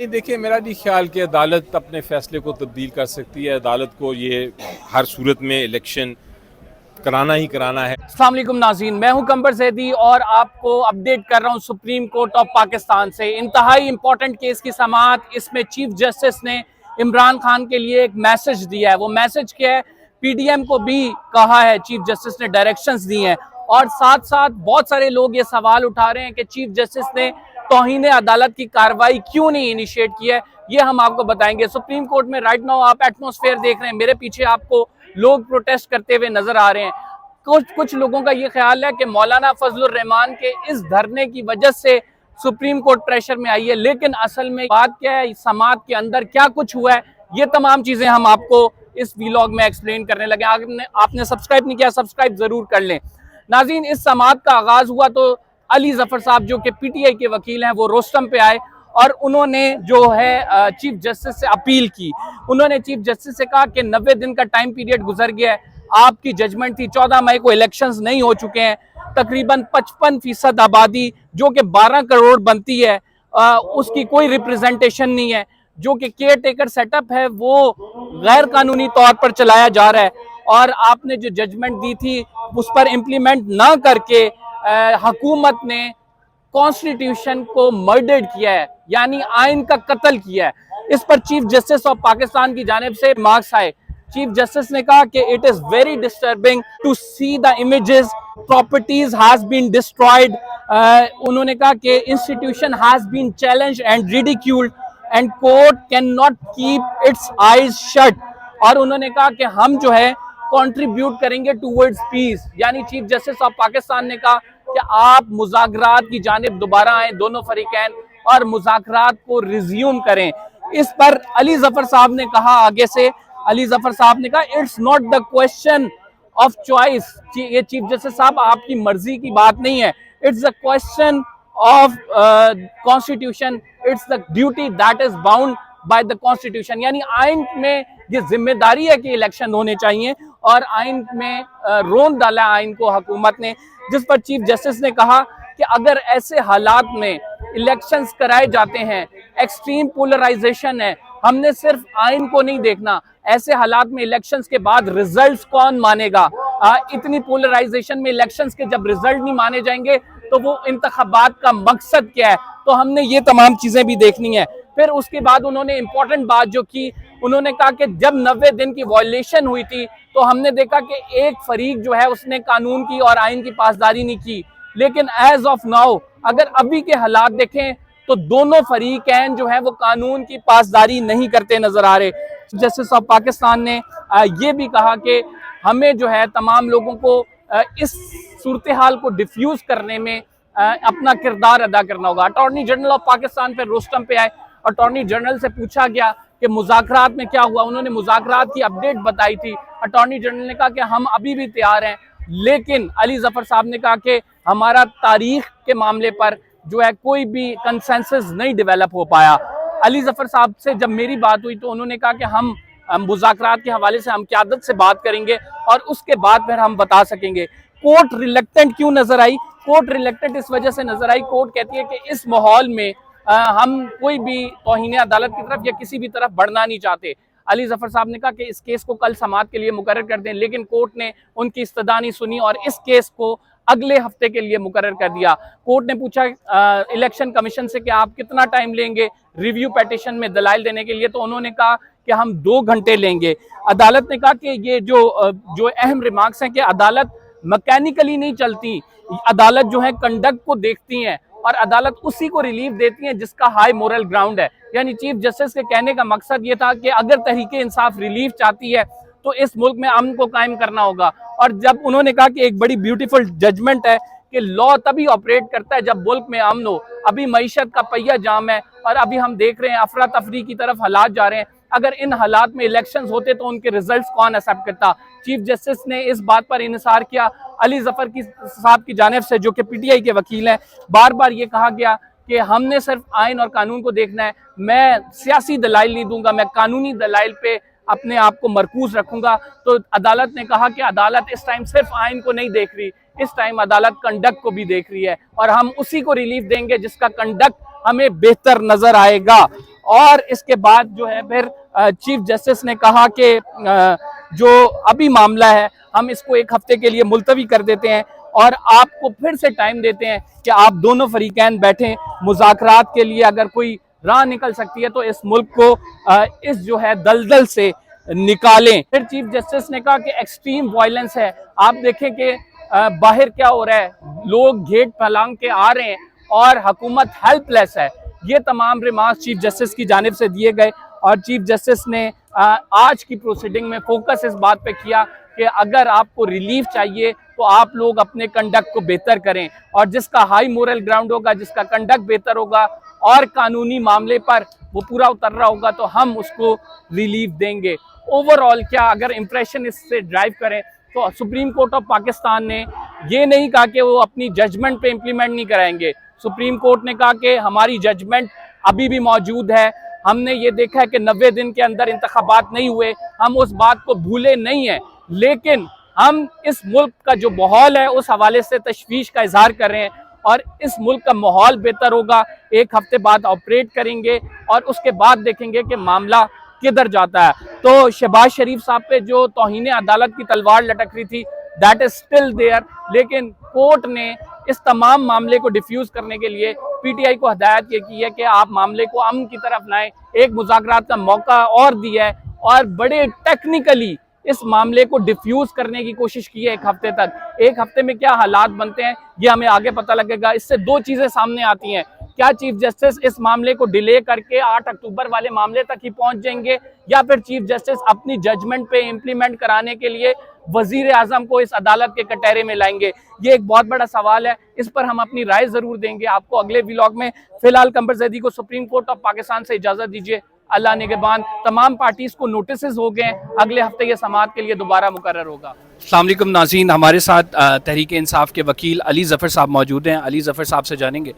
नहीं, देखिए मेरा नहीं ख्याल कि अदालत अपने फैसले को तब्दील कर सकती है। अदालत को ये हर सूरत में इलेक्शन कराना ही कराना है। अस्सलाम वालेकुम नाज़रीन, मैं हूं कंबर ज़ैदी और आपको अपडेट कर रहा हूं सुप्रीम कोर्ट ऑफ पाकिस्तान से। इंतहाई इंपॉर्टेंट केस की समाअत, इसमें चीफ जस्टिस ने इमरान खान के लिए एक मैसेज दिया है। वो मैसेज क्या है, पीडीएम को भी कहा है, चीफ जस्टिस ने डायरेक्शंस दी हैं और साथ साथ बहुत सारे लोग ये सवाल उठा रहे हैं कि चीफ जस्टिस ने तौहीन अदालत की कार्रवाई क्यों नहीं इनिशिएट की है। ये हम आपको बताएंगे। सुप्रीम कोर्ट में राइट नाउ आप एटमॉस्फेयर देख रहे हैं, मेरे पीछे आपको लोग प्रोटेस्ट करते हुए नजर आ रहे हैं। कुछ लोगों का ये ख्याल है कि मौलाना फजलुर रहमान के इस धरने की वजह से सुप्रीम कोर्ट प्रेशर में आई है, लेकिन असल में बात क्या है, समाअत के अंदर क्या कुछ हुआ है, ये तमाम चीजें हम आपको इस व्लॉग में एक्सप्लेन करने लगे। आपने सब्सक्राइब नहीं किया, सब्सक्राइब जरूर कर लें। नाज़रीन, इस समाअत का आगाज हुआ तो अली जफर साहब जो कि पीटीआई के वकील हैं, वो रोस्टम पे आए और उन्होंने जो है चीफ जस्टिस से अपील की। उन्होंने चीफ जस्टिस से कहा कि 90 दिन का टाइम पीरियड गुजर गया है, आपकी जजमेंट थी 14 मई को इलेक्शंस नहीं हो चुके हैं, तकरीबन 55% आबादी जो कि 12 करोड़ बनती है उसकी कोई रिप्रेजेंटेशन नहीं है, जो कि केयर टेकर सेटअप है वो गैर कानूनी तौर पर चलाया जा रहा है और आपने जो जजमेंट दी थी उस पर इम्प्लीमेंट ना करके हुकूमत ने कॉन्स्टिट्यूशन को मर्डर्ड किया है, यानी आइन का कत्ल किया है। इस पर चीफ जस्टिस ऑफ पाकिस्तान की जानिब से मार्क्स आए। चीफ जस्टिस ने कहा कि it is very disturbing to see the images, properties has been destroyed. उन्होंने कहा कि institution has been challenged and ridiculed and court can not keep its eyes shut. और उन्होंने कहा कि हम जो है कंट्रीब्यूट करेंगे टूवर्ड्स पीस, यानी चीफ जस्टिस ऑफ पाकिस्तान ने कहा कि आप मुज़ाकरात की जानिब दोबारा आए, दोनों फरीकैन, और मुज़ाकरात को रिज्यूम करें। इस पर अली जफर साहब ने कहा, आगे से अली जफर साहब ने कहा, it's not the question of choice. ये चीफ जस्टिस साहब आपकी मर्जी की बात नहीं है, it's the question of constitution, it's the duty that is bound by the constitution. यानी आइन में ये जिम्मेदारी है कि इलेक्शन होने चाहिए और आइन में रोन डाला आइन को हुकूमत ने। जिस पर चीफ जस्टिस ने कहा कि अगर ऐसे हालात में इलेक्शंस कराए जाते हैं, एक्सट्रीम पोलराइजेशन है, हमने सिर्फ आइन को नहीं देखना, ऐसे हालात में इलेक्शंस के बाद रिजल्ट्स कौन मानेगा। इतनी पोलराइजेशन में इलेक्शंस के जब रिजल्ट नहीं माने जाएंगे तो वो इंतखाबात का मकसद क्या है, तो हमने ये तमाम चीजें भी देखनी है। फिर उसके बाद उन्होंने इंपॉर्टेंट बात जो की, उन्होंने कहा कि जब 90 दिन की वॉयलेशन हुई थी तो हमने देखा कि एक फरीक जो है उसने कानून की और आइन की पासदारी नहीं की, लेकिन एज ऑफ नाउ अगर अभी के हालात देखें तो दोनों फरीकैन जो है वो कानून की पासदारी नहीं करते नजर आ रहे। जस्टिस ऑफ पाकिस्तान ने ये भी कहा कि हमें जो है तमाम लोगों को इस सूरत हाल को डिफ्यूज करने में अपना किरदार अदा करना होगा। अटॉर्नी जनरल ऑफ पाकिस्तान फिर रोस्टम पे आए। अटॉर्नी जनरल से पूछा गया कि मुज़ाकरात में क्या हुआ, उन्होंने मुज़ाकरात की अपडेट बताई थी। अटॉर्नी जनरल ने कहा कि हम अभी भी तैयार हैं, लेकिन अली जफर साहब ने कहा कि हमारा तारीख के मामले पर जो है कोई भी कंसेंसस नहीं डेवलप हो पाया। अली जफर साहब से जब मेरी बात हुई तो उन्होंने कहा कि हम मुज़ाकरात के हवाले से हम क़यादत से बात करेंगे और उसके बाद फिर हम बता सकेंगे। कोर्ट रिलेक्टेंट क्यों नजर आई? कोर्ट रिलेक्टेंट इस वजह से नजर आई, कोर्ट कहती है कि इस माहौल में हम कोई भी तौहीन अदालत की तरफ या किसी भी तरफ बढ़ना नहीं चाहते। अली जफर साहब ने कहा कि इस केस को कल समाअत के लिए मुकर्रर कर दें, लेकिन कोर्ट ने उनकी इस्तदा नहीं सुनी और इस केस को अगले हफ्ते के लिए मुकर्रर कर दिया। कोर्ट ने पूछा इलेक्शन कमीशन से कि आप कितना टाइम लेंगे रिव्यू पेटिशन में दलाइल देने के लिए, तो उन्होंने कहा कि हम 2 घंटे लेंगे। अदालत ने कहा कि ये जो अहम रिमार्क्स हैं कि अदालत मैकेनिकली नहीं चलती, अदालत जो है कंडक्ट को देखती हैं और अदालत उसी को रिलीफ देती है जिसका हाई मोरल ग्राउंड है। यानी चीफ जस्टिस के कहने का मकसद ये था कि अगर तहरीके इंसाफ रिलीफ चाहती है तो इस मुल्क में अमन को कायम करना होगा। और जब उन्होंने कहा कि एक बड़ी ब्यूटीफुल जजमेंट है कि लॉ तभी ऑपरेट करता है जब मुल्क में अमन हो। अभी मईशत का पहिया जाम है और अभी हम देख रहे हैं अफरा तफरी की तरफ हालात जा रहे हैं। अगर इन हालात में इलेक्शंस होते तो उनके रिजल्ट्स कौन एक्सेप्ट करता? चीफ जस्टिस ने इस बात पर इनसार किया। अली जफर साहब की जानिब से, जो कि पीटीआई के वकील हैं, बार बार ये कहा गया कि हमने सिर्फ आइन और कानून को देखना है, मैं सियासी दलाइल नहीं दूंगा, मैं कानूनी दलाइल पे अपने आप को मरकूज रखूंगा। तो अदालत ने कहा कि अदालत इस टाइम सिर्फ आइन को नहीं देख रही, इस टाइम अदालत कंडक्ट को भी देख रही है और हम उसी को रिलीफ देंगे जिसका कंडक्ट हमें बेहतर नजर आएगा। और इसके बाद जो है फिर चीफ जस्टिस ने कहा कि जो अभी मामला है हम इसको 1 हफ्ते के लिए मुलतवी कर देते हैं और आपको फिर से टाइम देते हैं कि आप दोनों फरीकैन बैठें मुज़ाकरात के लिए। अगर कोई राह निकल सकती है तो इस मुल्क को इस जो है दलदल से निकालें। फिर चीफ जस्टिस ने कहा कि एक्सट्रीम वायलेंस है। आप देखें कि बाहर क्या हो रहा है, लोग गेट फैलांग के आ रहे हैं और हुकूमत हेल्पलेस है। ये तमाम रिमार्क्स चीफ जस्टिस की जानिब से दिए गए और चीफ जस्टिस ने आज की प्रोसीडिंग में फोकस इस बात पे किया कि अगर आपको रिलीफ चाहिए तो आप लोग अपने कंडक्ट को बेहतर करें और जिसका हाई मोरल ग्राउंड होगा, जिसका कंडक्ट बेहतर होगा और कानूनी मामले पर वो पूरा उतर रहा होगा तो हम उसको रिलीफ देंगे। ओवरऑल क्या अगर इंप्रेशन इससे ड्राइव करें तो सुप्रीम कोर्ट ऑफ पाकिस्तान ने ये नहीं कहा कि वो अपनी जजमेंट पे इम्प्लीमेंट नहीं कराएंगे। सुप्रीम कोर्ट ने कहा कि हमारी जजमेंट अभी भी मौजूद है। हमने ये देखा है कि 90 दिन के अंदर इंतखाबात नहीं हुए, हम उस बात को भूले नहीं हैं, लेकिन हम इस मुल्क का जो माहौल है उस हवाले से तशवीश का इजहार कर रहे हैं और इस मुल्क का माहौल बेहतर होगा। 1 हफ्ते बाद ऑपरेट करेंगे और उसके बाद देखेंगे कि मामला किधर जाता है। तो शहबाज शरीफ साहब पे जो तौहीन अदालत की तलवार लटक रही थी दैट इज स्टिल देयर, लेकिन कोर्ट ने इस तमाम मामले को डिफ्यूज करने के लिए पीटीआई को हदायत ये की है कि आप मामले को अमन की तरफ लाएं, एक मुज़ाकरात का मौका और दिया है और बड़े टेक्निकली इस मामले को डिफ्यूज करने की कोशिश की है 1 हफ्ते तक। 1 हफ्ते में क्या हालात बनते हैं ये हमें आगे पता लगेगा। इससे 2 चीजें सामने आती हैं, क्या चीफ जस्टिस इस मामले को डिले करके 8 अक्टूबर वाले मामले तक ही पहुंच जाएंगे या फिर चीफ जस्टिस अपनी जजमेंट पे इम्प्लीमेंट कराने के लिए वजीर आजम को इस अदालत के कटहरे में लाएंगे। ये एक बहुत बड़ा सवाल है, इस पर हम अपनी राय जरूर देंगे आपको अगले व्लॉग में। फिलहाल कंबर ज़ैदी को सुप्रीम कोर्ट ऑफ पाकिस्तान से इजाजत दीजिए। अल्लाह निगहबान। तमाम पार्टीज को नोटिस हो गए हैं, अगले हफ्ते ये समाअत के लिए दोबारा मुकर्रर होगा। अस्सलाम वालेकुम नाज़रीन, हमारे साथ तहरीक इंसाफ के वकील अली ज़फ़र साहब मौजूद हैं। अली ज़फ़र साहब से जानेंगे।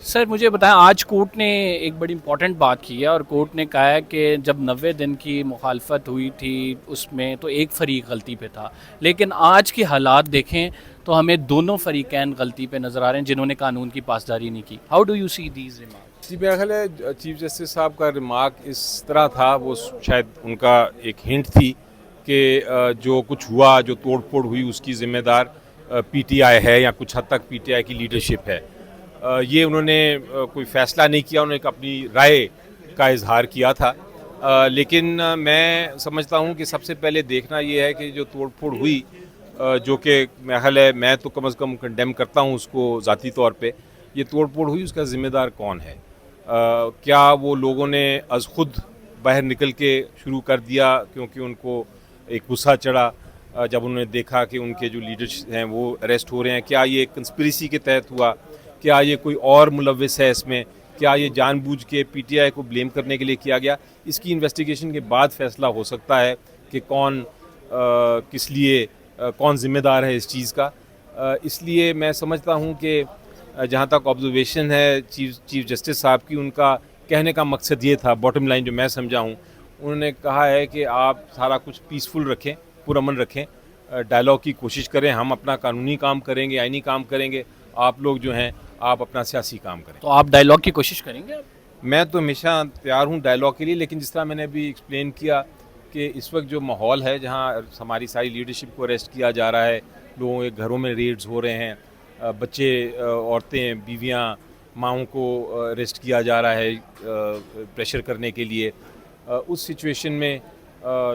सर मुझे बताएं, आज कोर्ट ने एक बड़ी इंपॉर्टेंट बात की है और कोर्ट ने कहा है कि जब 90 दिन की मुखालफत हुई थी उसमें तो एक फ़रीक गलती पे था, लेकिन आज के हालात देखें तो हमें दोनों फ़रीक़ैन गलती पे नज़र आ रहे हैं जिन्होंने कानून की पासदारी नहीं की। How do you see these remark? जी, मेरा ख्याल है चीफ जस्टिस साहब का रिमार्क इस तरह था, वो शायद उनका एक हिंट थी कि जो कुछ हुआ, जो तोड़ फोड़ हुई उसकी ज़िम्मेदार पीटीआई है या कुछ हद तक पीटीआई की लीडरशिप है। ये उन्होंने कोई फ़ैसला नहीं किया, उन्होंने अपनी राय का इजहार किया था। लेकिन मैं समझता हूँ कि सबसे पहले देखना ये है कि जो तोड़ फोड़ हुई, जो कि मेरा ख्याल है मैं तो कम से कम कंडेम करता हूँ उसको ज़ाती तौर पे, ये तोड़ फोड़ हुई उसका ज़िम्मेदार कौन है। क्या वो लोगों ने अज़ खुद बाहर निकल के शुरू कर दिया क्योंकि उनको एक गुस्सा चढ़ा जब उन्होंने देखा कि उनके जो लीडर्स हैं वो अरेस्ट हो रहे हैं? क्या ये कंस्पिरेसी के तहत हुआ? क्या ये कोई और मुलव्विस है इसमें? क्या ये जानबूझ के पीटीआई को ब्लेम करने के लिए किया गया? इसकी इन्वेस्टिगेशन के बाद फैसला हो सकता है कि कौन किस लिए कौन ज़िम्मेदार है इस चीज़ का। इसलिए मैं समझता हूँ कि जहाँ तक ऑब्जर्वेशन है चीफ जस्टिस साहब की, उनका कहने का मकसद ये था, बॉटम लाइन जो मैं समझा हूँ, उन्होंने कहा है कि आप सारा कुछ पीसफुल रखें, पुरअमन रखें, डायलॉग की कोशिश करें, हम अपना कानूनी काम करेंगे, आइनी काम करेंगे, आप लोग जो हैं आप अपना सियासी काम करें। तो आप डायलॉग की कोशिश करेंगे? मैं तो हमेशा तैयार हूँ डायलॉग के लिए, लेकिन जिस तरह मैंने अभी एक्सप्लेन किया कि इस वक्त जो माहौल है जहाँ हमारी सारी लीडरशिप को अरेस्ट किया जा रहा है, लोगों के घरों में रेड्स हो रहे हैं, बच्चे, औरतें, बीवियां, माओं को अरेस्ट किया जा रहा है प्रेशर करने के लिए, उस सिचुएशन में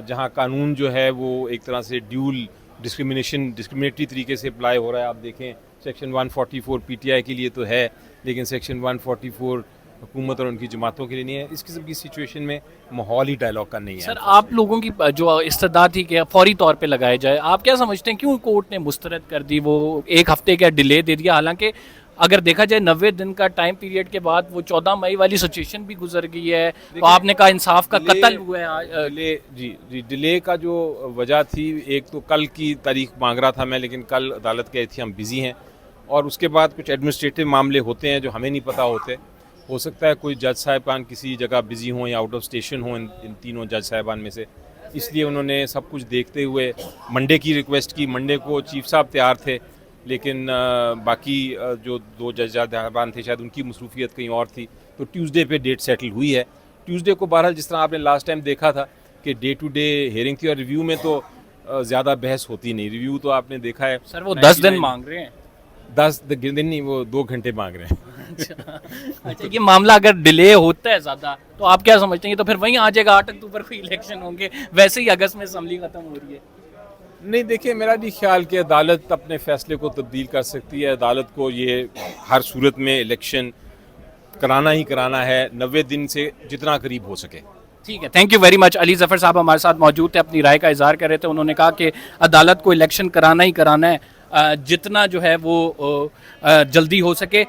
जहां कानून जो है वो एक तरह से ड्यूल डिस्क्रिमिनेटरी तरीके से अप्लाई हो रहा है। आप देखें सेक्शन 144 पीटीआई के लिए तो है, लेकिन सेक्शन 144 हुकूमत और उनकी जमातों के लिए नहीं है। इस किस्म की सिचुएशन में माहौल ही डायलॉग का नहीं है। सर आप लोगों की जो इस्तदा थी कि फौरी तौर पे लगाए जाए, आप क्या समझते हैं क्यों कोर्ट ने मुस्तरद कर दी, वो 1 हफ्ते का डिले दे दिया? हालांकि अगर देखा जाए 90 दिन का टाइम पीरियड के बाद वो 14 मई वाली सिचुएशन भी गुजर गई है, तो आपने कहा इंसाफ का कत्ल हुआ है। डिले का जो वजह थी, एक तो कल की तारीख मांग रहा था मैं, लेकिन कल अदालत गए थी, हम बिज़ी हैं, और उसके बाद कुछ एडमिनिस्ट्रेटिव मामले होते हैं जो हमें नहीं पता होते। हो सकता है कोई जज साहिबान किसी जगह बिज़ी हों या आउट ऑफ स्टेशन हों, इन तीनों जज साहिबान में से, इसलिए उन्होंने सब कुछ देखते हुए मंडे की रिक्वेस्ट की। मंडे को चीफ साहब तैयार थे, लेकिन बाकी जो 2 जज साहिबान थे शायद उनकी मसरूफियत कहीं और थी, तो ट्यूसडे पे डेट सेटल हुई है ट्यूसडे को बहरहाल जिस तरह आपने लास्ट टाइम देखा था कि डे टू डे हियरिंग थी और रिव्यू में तो ज़्यादा बहस होती नहीं। रिव्यू तो आपने देखा है सर वो 10 दिन मांग रहे हैं। 10 दिन नहीं, वो 2 घंटे मांग रहे हैं। अच्छा, ये मामला अगर डिले होता है ज़्यादा तो आप क्या समझते हैं, ये तो फिर वहीं आ जाएगा 8 अक्टूबर को इलेक्शन होंगे, वैसे ही अगस्त में असम्बली खत्म हो रही है। नहीं, देखिए मेरा नहीं ख्याल कि अदालत अपने फैसले को तब्दील कर सकती है। अदालत को ये हर सूरत में इलेक्शन कराना ही कराना है, 90 दिन से जितना करीब हो सके। ठीक है, thank you very much. Ali Zafar साहब हमारे साथ मौजूद थे, अपनी राय का इजहार कर रहे थे। उन्होंने कहा कि अदालत को इलेक्शन कराना ही कराना है, जितना जो है वो जल्दी हो सके।